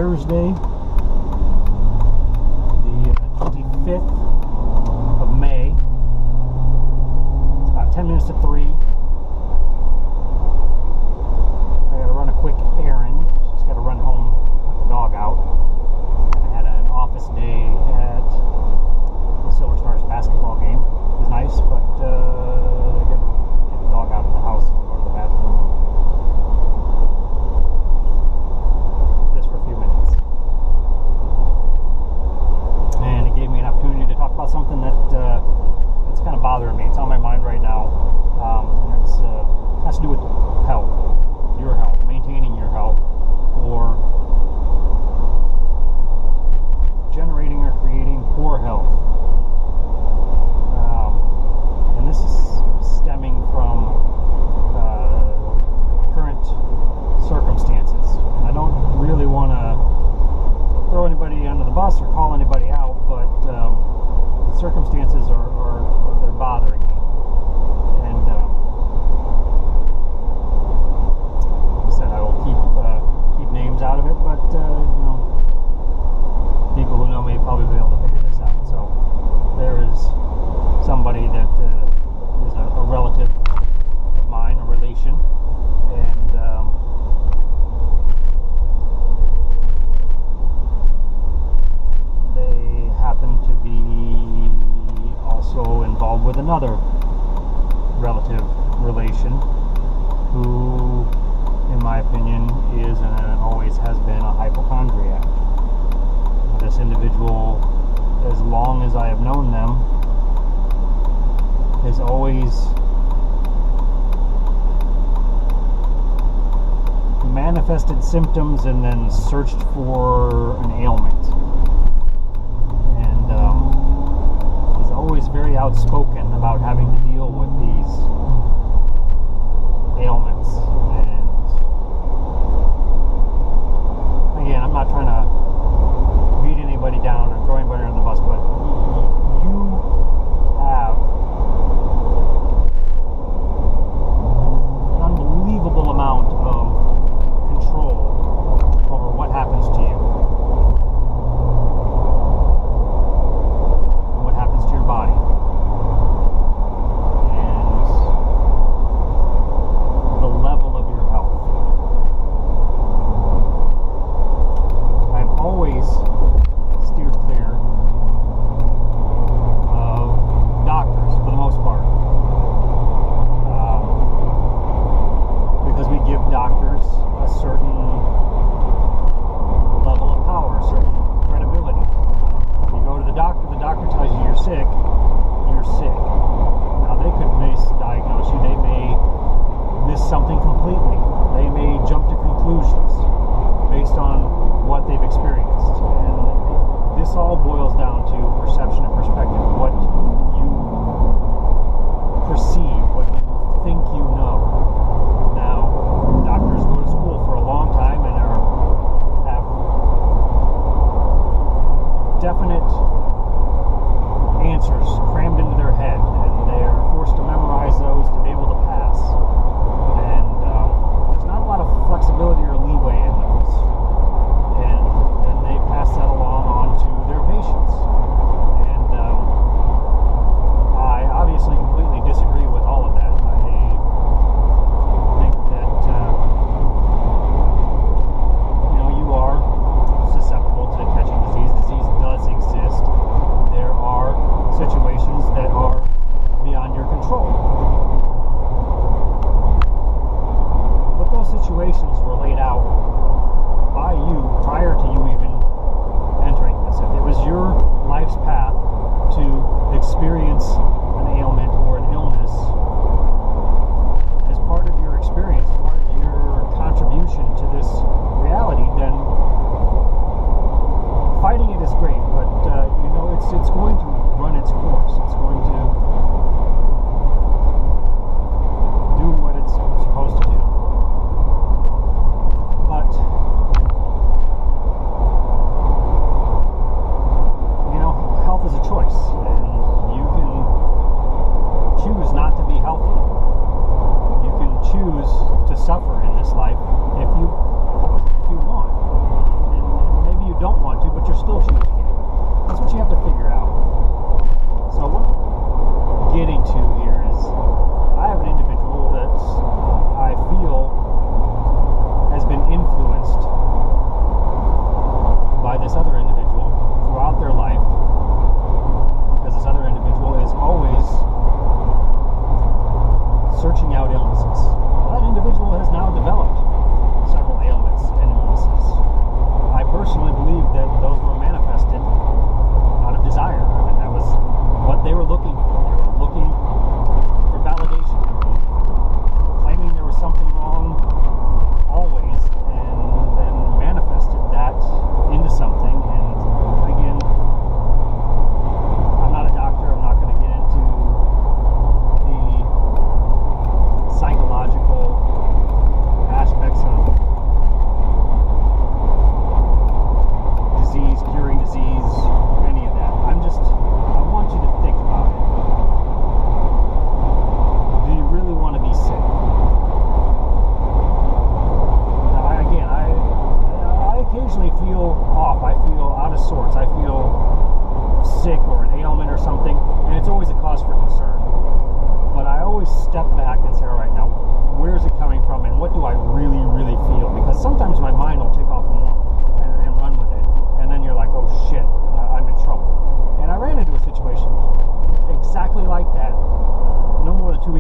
Thursday, the 25th of May. It's about 10 minutes to 3. I gotta run a quick errand. Just gotta run home, let the dog out. And I had an office day at the Silver Stars basketball game. It was nice, but I gotta get the dog out of the house and go to the bathroom. Just for a few minutes. And it gave me an opportunity to talk about something that's kind of bothering me. It's on my mind right now. And it has to do with health. Your health, maintaining your health, or generating or creating poor health. And this is stemming from current circumstances. I don't really want to throw anybody under the bus or call anybody out, but the circumstances they're bothering me. And I will keep names out of it, but people who know me probably be able to figure this out. So there is somebody that is a relative of mine, a relation, and they happen to be also involved with another relative relation who, in my opinion, is and always has been a hypochondriac. This individual, as long as I have known them, has always manifested symptoms and then searched for an ailment. And is always very outspoken about having to deal with these ailments. And again, I'm not trying to beat anybody down or throw anybody under the bus, but you have an unbelievable amount of control over what happens to you and what happens to your body.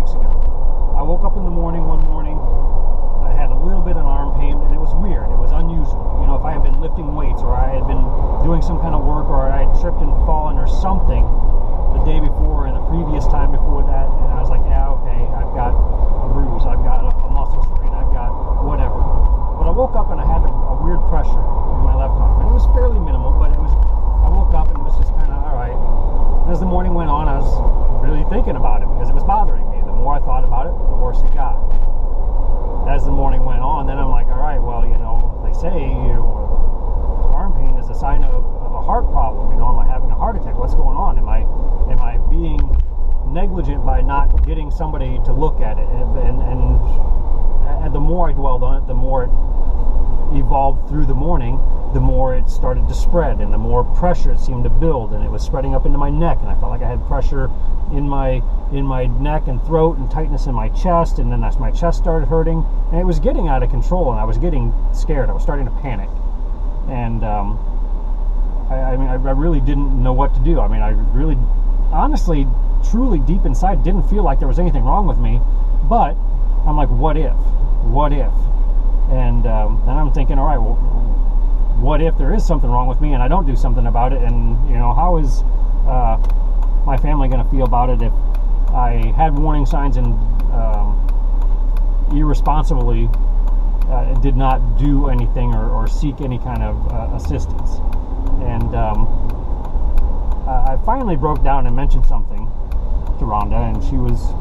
weeks ago. I woke up in the morning one morning. I had a little bit of arm pain, and it was weird. It was unusual. You know, if I had been lifting weights, or I had been doing some kind of work, or I had tripped and fallen or something the day before and the previous time before that, and I was like, yeah, okay, I've got a bruise, I've got a muscle strain, I've got whatever. But I woke up and I had a weird pressure in my left arm, and it was fairly minimal, but I woke up and it was just kind of all right. And as the morning went on, I was really thinking about it because it was bothering me. The more I thought about it, the worse it got. As the morning went on, then I'm like, all right, well, you know, they say, you know, arm pain is a sign of a heart problem. You know, am I having a heart attack? What's going on? Am I being negligent by not getting somebody to look at it? And the more I dwelled on it, the more it evolved through the morning, the more it started to spread, and the more pressure it seemed to build, and it was spreading up into my neck, and I felt like I had pressure in my neck and throat, and tightness in my chest, and then as my chest started hurting, and it was getting out of control, and I was getting scared. I was starting to panic, and I really didn't know what to do. I mean, I really, honestly, truly deep inside didn't feel like there was anything wrong with me, but I'm like, what if? And then I'm thinking, all right, well, what if there is something wrong with me and I don't do something about it? And, you know, how is my family going to feel about it if I had warning signs and irresponsibly did not do anything or seek any kind of assistance? And I finally broke down and mentioned something to Rhonda, and she was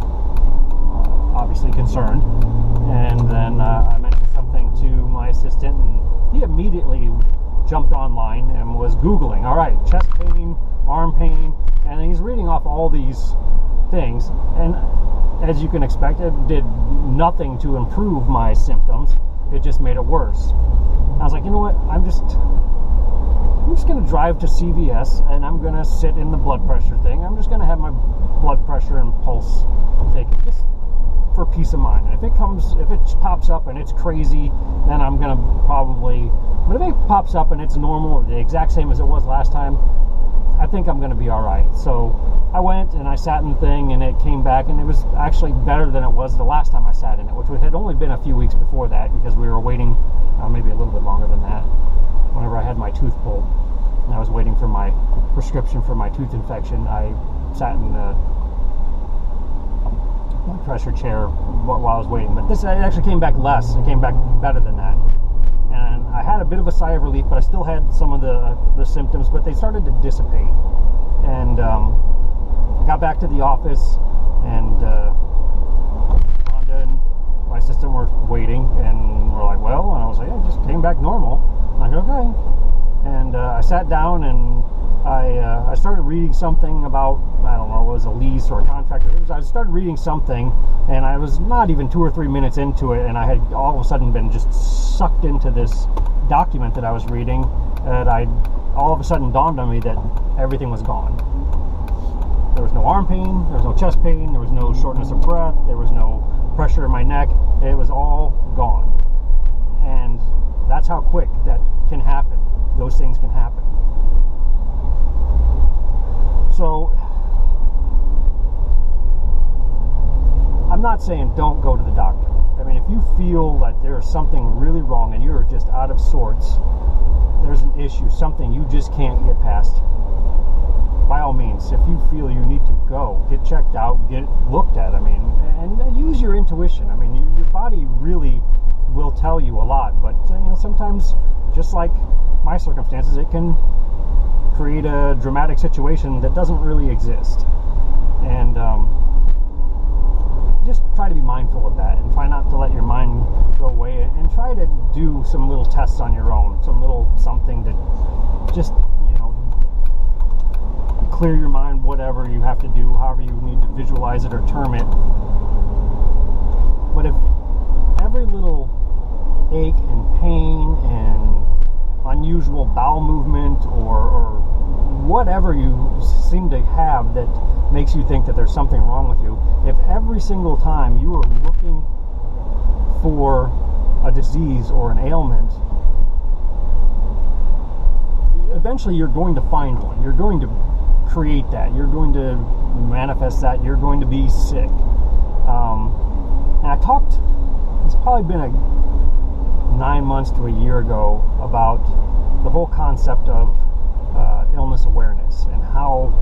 obviously concerned. And then I mentioned something to my assistant, and he immediately jumped online and was Googling, all right, chest pain, arm pain, and he's reading off all these things, and as you can expect, it did nothing to improve my symptoms. It just made it worse. I was like, you know what, I'm just going to drive to CVS, and I'm going to sit in the blood pressure thing. I'm just going to have my blood pressure and pulse taken, just for peace of mind. And if it pops up and it's crazy, then I'm gonna probably, but if it pops up and it's normal, the exact same as it was last time, I think I'm gonna be all right. So I went and I sat in the thing, and it came back, and it was actually better than it was the last time I sat in it, which had only been a few weeks before that, because we were waiting maybe a little bit longer than that, whenever I had my tooth pulled and I was waiting for my prescription for my tooth infection. I sat in the blood pressure chair while I was waiting, but this, it actually came back less. It came back better than that, and I had a bit of a sigh of relief, but I still had some of the symptoms, but they started to dissipate. And I got back to the office, and Rhonda and my assistant were waiting, and we're like, well, and I was like, yeah, it just came back normal. I'm like, okay. And I sat down, and I started reading something about, I don't know, it was a lease or a contract. I started reading something, and I was not even 2 or 3 minutes into it, and I had all of a sudden been just sucked into this document that I was reading, and all of a sudden dawned on me that everything was gone. There was no arm pain, there was no chest pain, there was no shortness of breath, there was no pressure in my neck. It was all gone. And that's how quick that can happen. Those things can happen. So I'm not saying don't go to the doctor. I mean, if you feel like there's something really wrong and you're just out of sorts, there's an issue, something you just can't get past, by all means, if you feel you need to go, get checked out, get looked at. I mean, and use your intuition. I mean, your body really will tell you a lot, but sometimes, just like my circumstances, it can create a dramatic situation that doesn't really exist. And just try to be mindful of that, and try not to let your mind go away, and try to do some little tests on your own, some little something to just, clear your mind, whatever you have to do, however you need to visualize it or term it. But if every little ache and pain and unusual bowel movement or whatever you seem to have that makes you think that there's something wrong with you, if every single time you are looking for a disease or an ailment, eventually you're going to find one. You're going to create that. You're going to manifest that. You're going to be sick. probably been 9 months to a year ago about the whole concept of illness awareness and how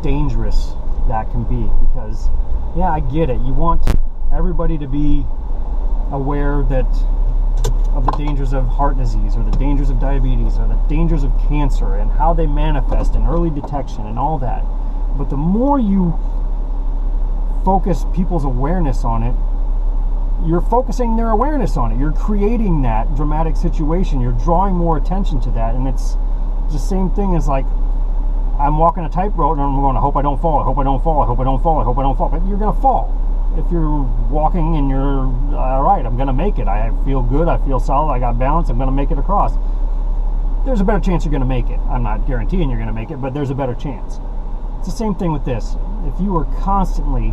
dangerous that can be. Because, yeah, I get it. You want everybody to be aware of the dangers of heart disease, or the dangers of diabetes, or the dangers of cancer, and how they manifest, and early detection, and all that. But the more you focus people's awareness on it, you're focusing their awareness on it. You're creating that dramatic situation. You're drawing more attention to that. And it's the same thing as, like, I'm walking a tightrope and I'm going, I hope I don't fall, I hope I don't fall, I hope I don't fall, I hope I don't fall. But you're going to fall. If you're walking and you're, all right, I'm going to make it. I feel good, I feel solid, I got balance, I'm going to make it across. There's a better chance you're going to make it. I'm not guaranteeing you're going to make it, but there's a better chance. It's the same thing with this. If you are constantly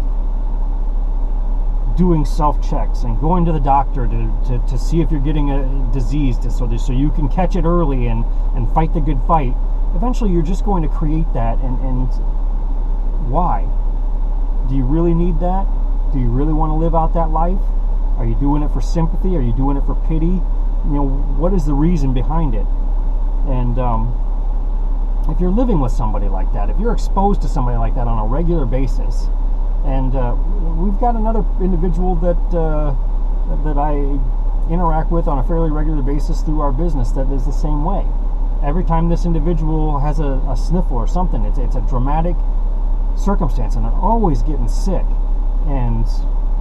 doing self-checks and going to the doctor to see if you're getting a disease so you can catch it early and fight the good fight, eventually you're just going to create that. And why? Do you really need that? Do you really want to live out that life? Are you doing it for sympathy? Are you doing it for pity? What is the reason behind it? And if you're living with somebody like that, if you're exposed to somebody like that on a regular basis, and we've got another individual that I interact with on a fairly regular basis through our business that is the same way. Every time this individual has a sniffle or something, it's a dramatic circumstance, and they're always getting sick. And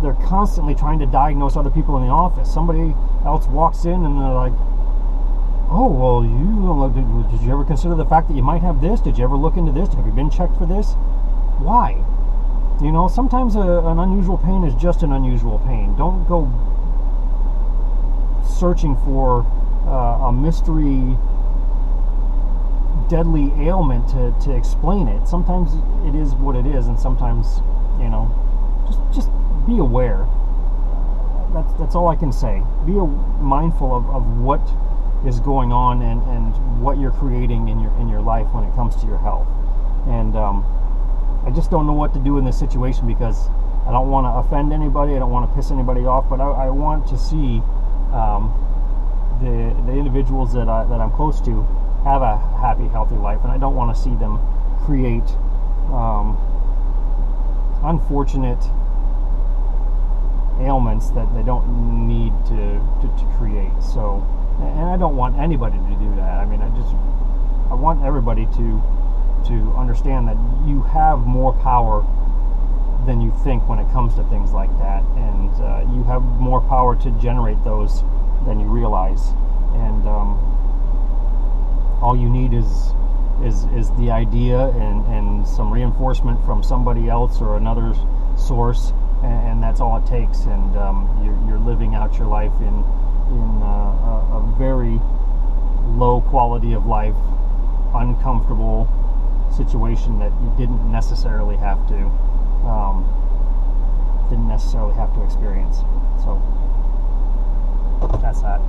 they're constantly trying to diagnose other people in the office. Somebody else walks in and they're like, oh, well, did you ever consider the fact that you might have this? Did you ever look into this? Have you been checked for this? Why? Sometimes an unusual pain is just an unusual pain. Don't go searching for a mystery, deadly ailment to explain it. Sometimes it is what it is, and sometimes, just be aware. That's all I can say. Be mindful of what is going on and what you're creating in your life when it comes to your health. And I just don't know what to do in this situation, because I don't want to offend anybody, I don't want to piss anybody off, but I want to see the individuals that I'm close to have a happy, healthy life, and I don't want to see them create unfortunate ailments that they don't need to create. So, and I don't want anybody to do that. I mean, I want everybody to understand that you have more power than you think when it comes to things like that, and you have more power to generate those than you realize. And all you need is the idea and some reinforcement from somebody else or another source, and that's all it takes. And you're living out your life in a very low quality of life, uncomfortable situation that you didn't necessarily have to experience. So that's that.